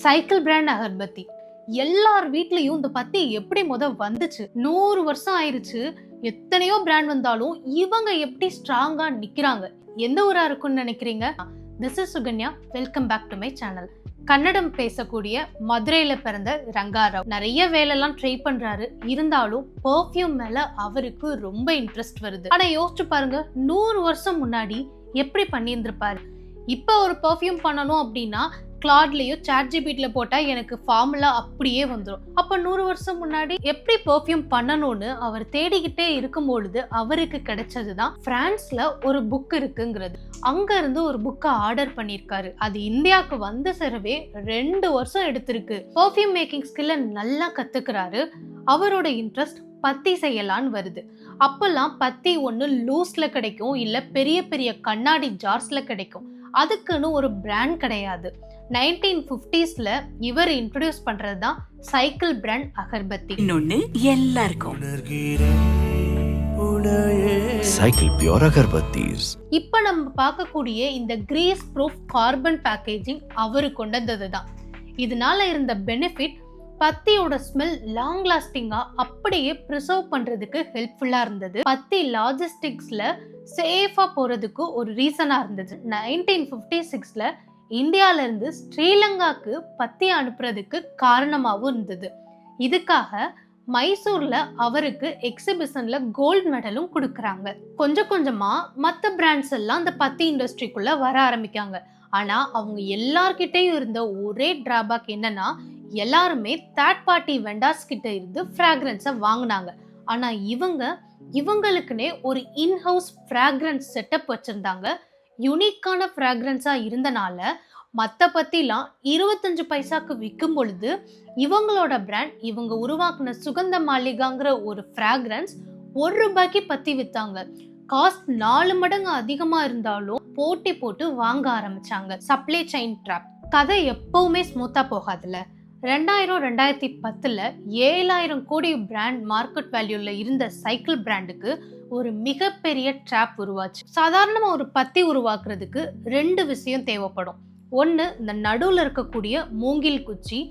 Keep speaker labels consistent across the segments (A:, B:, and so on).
A: Cycle brand agarbatti. எல்லார் வீட்லயும் இந்த பத்தி எப்படி வந்துச்சு? 100 வருஷம் ஆயிருச்சு. எத்தனையோ பிராண்ட் வந்தாலும் இவங்க எப்படி ஸ்ட்ராங்கா நிக்கிறாங்க? எந்த ஊரா இருக்கும்னு நினைக்கிறீங்க? This is Sukanya. Welcome back to my channel. Kannada பேசக்கூடிய மதுரையில பிறந்த ரங்காராவ் நிறைய வேலைலாம் ட்ரை பண்றாரு. இருந்தாலும் பெர்ஃப்யூம் மேல அவருக்கு ரொம்ப இன்ட்ரெஸ்ட் வருது. ஆனா யோசிச்சு பாருங்க, 100 வருஷம் முன்னாடி எப்படி பண்ணியிருந்திருப்பாரு? இப்ப ஒரு பெர்ஃப்யூம் பண்ணணும் அப்படின்னா கிளாட்லயோ சாட்ஜிபிட்ல போட்டா எனக்கு ஃபார்முலா அப்படியே வந்துடும். அப்ப 100 வருஷம் முன்னாடி எப்படி பெர்ஃப்யூம் பண்ணணும்னு அவர் தேடிக்கிட்டே இருக்கும் பொழுது அவருக்கு கிடைச்சதுதான் பிரான்ஸ்ல ஒரு புக் இருக்குங்கிறது. அங்க இருந்து ஒரு புக்கை ஆர்டர் பண்ணியிருக்காரு. அது இந்தியாவுக்கு வந்து சேரவே 2 வருஷம் எடுத்திருக்கு. பெர்ஃப்யூம் மேக்கிங் ஸ்கில்ல நல்லா கத்துக்கிறாரு. அவரோட இன்ட்ரெஸ்ட் பத்தி செய்யலான்னு வருது. அப்பெல்லாம் பத்தி ஒண்ணு லூஸ்ல கிடைக்கும், இல்ல பெரிய பெரிய கண்ணாடி ஜார்ஸ்ல கிடைக்கும். அதுக்குன்னு ஒரு பிராண்ட் கிடையாது. 1950ஸ்ல இவர் இன்ட்ரோடியூஸ் பண்றதுதான் சைக்கிள் பிராண்ட் அகர்பத்தி.
B: இன்னொன்னு எல்லாருக்கும்
C: சைக்கிள் பியூர் அகர்பத்திஸ்.
A: இப்ப நம்ம பார்க்கக்கூடிய இந்த கிரீஸ் ப்ரூஃப் கார்பன் பேக்கேஜிங் அவரு கொண்டது தான். இதனால இருந்த பெனிஃபிட் பத்தியோட ஸ்மெல் லாங் லாஸ்டிங்கா அப்படியே ப்ரிசர்வ் பண்றதுக்கு ஹெல்ப்ஃபுல்லா இருந்தது. பத்தி லாஜிஸ்டிக்ஸ்ல சேஃபா போறதுக்கு ஒரு ரீசனா இருந்தது. 1956ல இந்தியால இருந்து ஸ்ரீலங்காக்கு பத்தி அனுப்புறதுக்கு காரணமாகவும் இருந்தது. இதுக்காக மைசூர்ல அவருக்கு எக்ஸிபிஷன்ல கோல்டு மெடலும் கொடுக்கறாங்க. கொஞ்சம் கொஞ்சமா மற்ற பிராண்ட்ஸ் எல்லாம் அந்த பத்தி இண்டஸ்ட்ரிக்குள்ள வர ஆரம்பிக்காங்க. ஆனா அவங்க எல்லார்கிட்டையும் இருந்த ஒரே டிராபேக் என்னன்னா, எல்லாருமே தேர்ட் பார்ட்டி வெண்டார்ஸ் கிட்ட இருந்து ஃப்ராக்ரன்ஸை வாங்கினாங்க. ஆனா இவங்களுக்குன்னே ஒரு இன்ஹவுஸ் ஃப்ராக்ரன்ஸ் செட்டப் வச்சிருந்தாங்க. யூனிக்கான ஃப்ராக்ரன்ஸா இருந்தனால மற்ற பத்திலாம் 25 பைசாக்கு விற்கும் பொழுது இவங்களோட பிராண்ட் இவங்க உருவாக்குன சுகந்த மாளிகாங்கிற ஒரு ஃப்ராக்ரன்ஸ் 1 ரூபாய்க்கு பத்தி வித்தாங்க. காஸ்ட் 4 மடங்கு அதிகமா இருந்தாலும் போட்டி போட்டு வாங்க ஆரம்பிச்சாங்க. Supply chain drop. கதை எப்பவுமே ஸ்மூத்தா போகாதுல்ல. 2010ல 7000 கோடி பிராண்ட் மார்க்கெட் வேல்யூல இருந்த சைக்கிள் பிராண்டுக்கு ஒரு மிகப்பெரிய ட்ராப் உருவாச்சு. சாதாரணமா ஒரு பத்தி உருவாக்குறதுக்கு 2 விஷயம் தேவைப்படும். ஒன்னு, இந்த நடுவுல இருக்கக்கூடிய மூங்கில் குச்சி.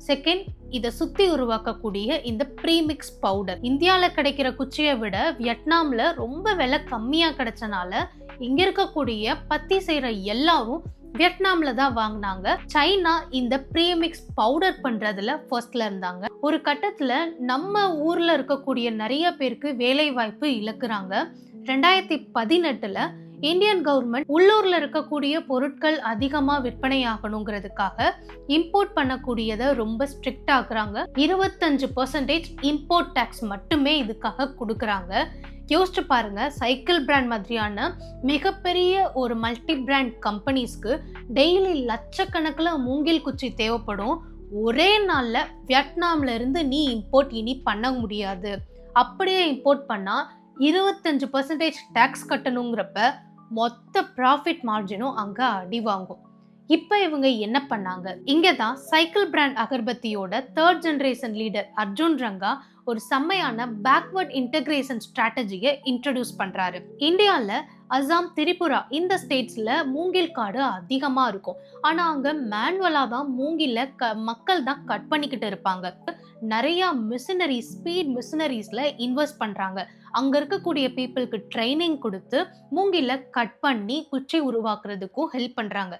A: செகண்ட், இதை சுத்தி உருவாக்கக்கூடிய இந்த ப்ரீமிக்ஸ் பவுடர். இந்தியால கிடைக்கிற குச்சியை விட வியட்நாம்ல ரொம்ப விலை கம்மியா கிடைச்சனால இங்க இருக்கக்கூடிய பத்தி செய்யற எல்லாரும் வியட்நாம்ல தான் வாங்கினாங்க. சைனா இந்த ப்ரீமிக்ஸ் பவுடர் பண்றதுல ஃபர்ஸ்ட்ல இருந்தாங்க. ஒரு கட்டத்துல நம்ம ஊர்ல இருக்கக்கூடிய நிறைய பேருக்கு வேலை வாய்ப்பு இழக்குறாங்க. 2018ல இந்தியன் கவர்மெண்ட் உள்ளூர்ல இருக்கக்கூடிய பொருட்கள் அதிகமா விற்பனை ஆகணுங்கிறதுக்காக இம்போர்ட் பண்ணக்கூடியதை ரொம்ப ஸ்ட்ரிக்ட் ஆக்குறாங்க. 25% இம்போர்ட் டாக்ஸ் மட்டுமே இதுக்காக கொடுக்கறாங்க. யோசிச்சு பாருங்க, சைக்கிள் பிராண்ட் மாதிரியான மிகப்பெரிய ஒரு மல்டி பிராண்ட் கம்பெனிஸ்க்கு டெய்லி லட்சக்கணக்கில் மூங்கில் குச்சி தேவைப்படும். ஒரே நாள்ல வியட்நாம்ல இருந்து நீ இம்போர்ட் இனி பண்ண முடியாது. அப்படியே இம்போர்ட் பண்ணா 25% டாக்ஸ் கட்டணுங்கிறப்ப மொத்த ப்ராஃபிட் மார்ஜினும் அங்க அடி வாங்கும். இப்ப இவங்க என்ன பண்ணாங்க? இங்கதான் சைக்கிள் பிராண்ட் அகர்பத்தியோட 3rd generation leader Arjun Ranga ஒரு செம்மையான பேக்வர்ட் இன்டகிரேஷன் ஸ்ட்ராட்டஜியை இன்ட்ரடியூஸ் பண்றாரு. இந்தியால அசாம், திரிபுரா இந்த ஸ்டேட்ஸ்ல மூங்கில் காடு அதிகமா இருக்கும். ஆனா அங்க மேனுவலா தான் மூங்கில மக்கள் தான் கட் பண்ணிக்கிட்டு இருப்பாங்க. நிறைய மிஷினரிஸ், ஸ்பீட் மிஷினரிஸ்ல இன்வெஸ்ட் பண்றாங்க. அங்க இருக்கக்கூடிய பீப்புளுக்கு ட்ரைனிங் கொடுத்து மூங்கில கட் பண்ணி குச்சி உருவாக்குறதுக்கும் ஹெல்ப் பண்றாங்க.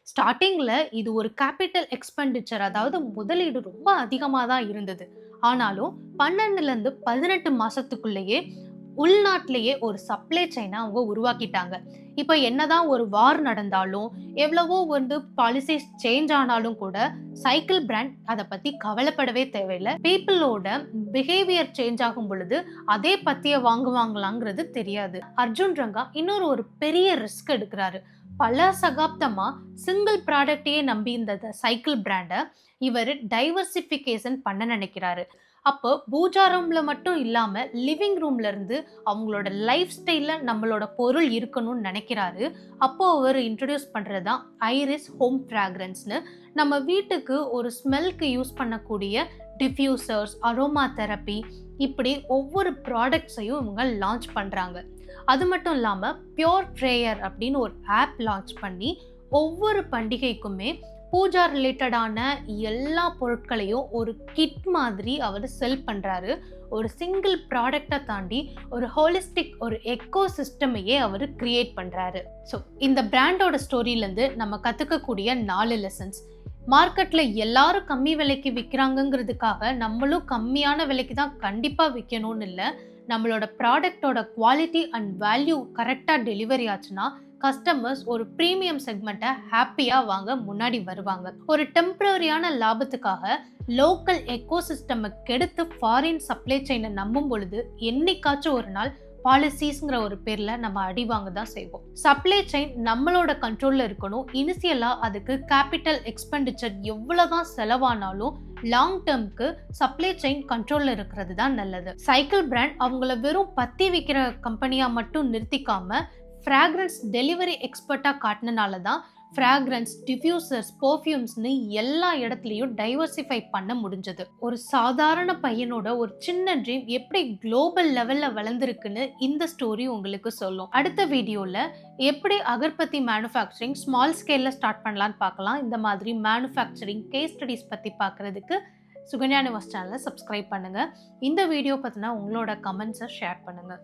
A: ஸ்டார்டிங்ல இது ஒரு கேபிட்டல் எக்ஸ்பெண்டிச்சர், அதாவது முதலீடு ரொம்ப அதிகமா தான் இருந்தது. ஆனாலும் 12ல இருந்து 18 மாசத்துக்குள்ளேயே உள்நாட்டிலேயே ஒரு சப்ளை செயினை அவங்க உருவாக்கிட்டாங்க. இப்ப என்னதான் ஒரு வார் நடந்தாலும், எவ்வளவோ பாலிசிஸ் சேஞ்ச் ஆனாலும் கூட சைக்கிள் பிராண்ட் அதை பத்தி கவலைப்படவே தேவையில்லை. பீப்புளோட பிஹேவியர் சேஞ்ச் ஆகும் பொழுது அதே பத்திய வாங்குவாங்களாங்கிறது தெரியாது. அர்ஜுன் ரங்கா இன்னொரு பெரிய ரிஸ்க் எடுக்கிறாரு. பல சகாப்தமா சிங்கிள் ப்ராடக்டையே நம்பி இந்த சைக்கிள் பிராண்டை இவர் டைவர்சிஃபிகேஷன் பண்ண நினைக்கிறாரு. அப்போ பூஜா ரூம்ல மட்டும் இல்லாம லிவிங் ரூம்ல இருந்து அவங்களோட லைஃப் ஸ்டைல்ல நம்மளோட பொருள் இருக்கணும்னு நினைக்கிறாரு. அப்போ அவர் இன்ட்ரடியூஸ் பண்றதுதான் ஐரிஸ் ஹோம் ஃப்ராக்ரன்ஸ்னு. நம்ம வீட்டுக்கு ஒரு ஸ்மெல்க்கு யூஸ் பண்ணக்கூடிய டிஃப்யூசர்ஸ், அரோமா தெரப்பி, இப்படி ஒவ்வொரு ப்ராடக்ட்ஸையும் இவங்க லான்ச் பண்றாங்க. அது மட்டும் இல்லாம பியோர் ப்ரேயர் அப்படின்னு ஒரு ஆப் லான்ச் பண்ணி ஒவ்வொரு பண்டிகைக்குமே பூஜா ரிலேட்டடான எல்லா பொருட்களையும் ஒரு கிட் மாதிரி அவர் செல் பண்ணுறாரு. ஒரு சிங்கிள் ப்ராடக்டை தாண்டி ஒரு ஹோலிஸ்டிக் ஒரு எக்கோ சிஸ்டமையே அவர் கிரியேட் பண்ணுறாரு. ஸோ இந்த பிராண்டோட ஸ்டோரியிலேருந்து நம்ம கற்றுக்கக்கூடிய 4 லெசன்ஸ். மார்க்கெட்டில் எல்லாரும் கம்மி விலைக்கு விற்கிறாங்கங்கிறதுக்காக நம்மளும் கம்மியான விலைக்கு தான் கண்டிப்பாக விற்கணும்னு இல்லை. நம்மளோட ப்ராடக்டோட குவாலிட்டி அண்ட் வேல்யூ கரெக்டாக டெலிவரி ஆச்சுன்னா கஸ்டமர்ஸ் ஒரு ப்ரீமியம் செக்மெண்ட்டை ஹாப்பியாக வாங்க முன்னாடி வருவாங்க. ஒரு டெம்பரரியான லாபத்துக்காக லோக்கல் எக்கோசிஸ்டமை கெடுத்து ஃபாரின் சப்ளை செயினை நம்பும் பொழுது என்னைக்காச்சும் ஒரு நாள் பாலிசிஸ்ங்கிற ஒரு பேரில் நம்ம அடி வாங்க தான் செய்வோம். சப்ளை செயின் நம்மளோட கண்ட்ரோலில் இருக்கணும். இனிஷியலாக அதுக்கு கேபிட்டல் எக்ஸ்பெண்டிச்சர் எவ்வளோதான் செலவானாலும் லாங் டேர்முக்கு சப்ளை செயின் கண்ட்ரோலில் இருக்கிறது தான் நல்லது. சைக்கிள் பிராண்ட் அவங்கள வெறும் பத்தி விற்கிற கம்பெனியாக மட்டும் நிறுத்திக்காம ஃப்ராக்ரன்ஸ் டெலிவரி எக்ஸ்பர்ட்டாக காட்டினால தான் ஃப்ராக்ரன்ஸ், டிஃப்யூசர்ஸ், பர்ஃப்யூம்ஸ்னு எல்லா இடத்துலையும் டைவர்சிஃபை பண்ண முடிஞ்சது. ஒரு சாதாரண பையனோட ஒரு சின்ன ட்ரீம் எப்படி குளோபல் லெவலில் வளர்ந்துருக்குன்னு இந்த ஸ்டோரி உங்களுக்கு சொல்லும். அடுத்த வீடியோவில் எப்படி அகர்பத்தி மேனுஃபேக்சரிங் ஸ்மால் ஸ்கேலில் ஸ்டார்ட் பண்ணலான்னு பார்க்கலாம். இந்த மாதிரி மேனுஃபேக்சரிங் கேஸ் ஸ்டடிஸ் பற்றி பார்க்குறதுக்கு சுகன்யா நிவாஸ் சேனலை சப்ஸ்கிரைப் பண்ணுங்கள். இந்த வீடியோ பற்றினா உங்களோட கமெண்ட்ஸை ஷேர் பண்ணுங்கள்.